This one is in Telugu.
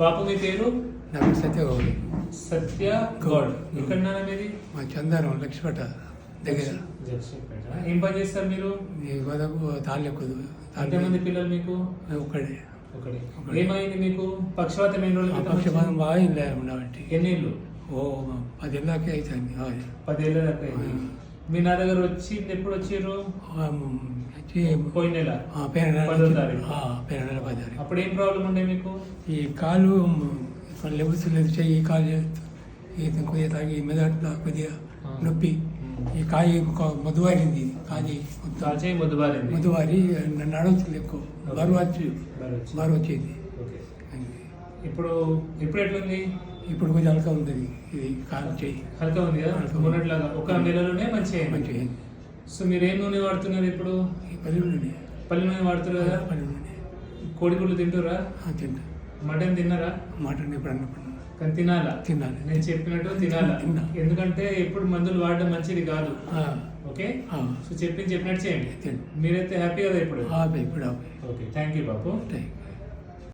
బాపు మీ పేరు? నా పేరు సత్యగౌడ్. సత్య గౌడ్. ఎక్కడ మీది? మా చందారం లక్ష్మీపేట దగ్గర. జగన్పేట. ఏం పని చేస్తారు మీరు? ఈ గోదాకు తాళ్ళెక్కదు. ఎంతమంది పిల్లలు మీకు? ఒక్కడే. ఒకటి. ఏమైంది మీకు? పక్షవాతం ఎన్ని రోజులు క్రితం పక్షపాతం వచ్చింది? బాగా ఇందా ఉండబట్టి ఎన్ని ఏళ్ళు? ఓ 10 ఏళ్ళకే అవుతుంది. 10 ఏళ్ళ దాకా అయింది. మీ నా దగ్గర వచ్చి ఎప్పుడు వచ్చారు? పోయిన నెల పేరు 10వ తారీఖు. 10 తారీఖు. అప్పుడు ఏం ప్రాబ్లం ఉండే మీకు? ఈ కాలు లెబుతులేదు, చెయ్యి కాలు కొద్దిగా తాగి మెదడులో కొద్దిగా నొప్పి. ఈ కాయ మొద్దువారింది. కాల్చేయి మొద్దుబారింది. మొద్దువారి నడవచ్చింది, ఎక్కువ బరువు వచ్చేది. ఓకే. ఇప్పుడు ఇప్పుడు ఎట్లుంది? ఇప్పుడు కొంచెం హల్కా ఉంది. ఇది కాలు చేయి హల్కా ఉంది కదా, మొన్నట్లాగా ఒక నెలలోనే మంచిగా అయింది. మంచిగా అయింది. సో మీరు ఏం నూనె వాడుతున్నారు ఇప్పుడు? ఈ 10 నుండి పల్లి నూనె వాడుతున్నారు కదా. 10 నుండి కోడిగుడ్లు తింటురా? తింటా. మటన్ తిన్నారా? మటన్ ఇప్పుడు అన్నప్పుడు కానీ తినాలా? తినాలి. నేను చెప్పినట్టు తినాలా? తిన్నా. ఎందుకంటే ఎప్పుడు మందులు వాడడం మంచిది కాదు. ఓకే. ఆ. సో చెప్పినట్టు చేయండి. తింటా. మీరైతే హ్యాపీ కదా ఇప్పుడు? ఇప్పుడు okay. Thank you Bapu. Thank you.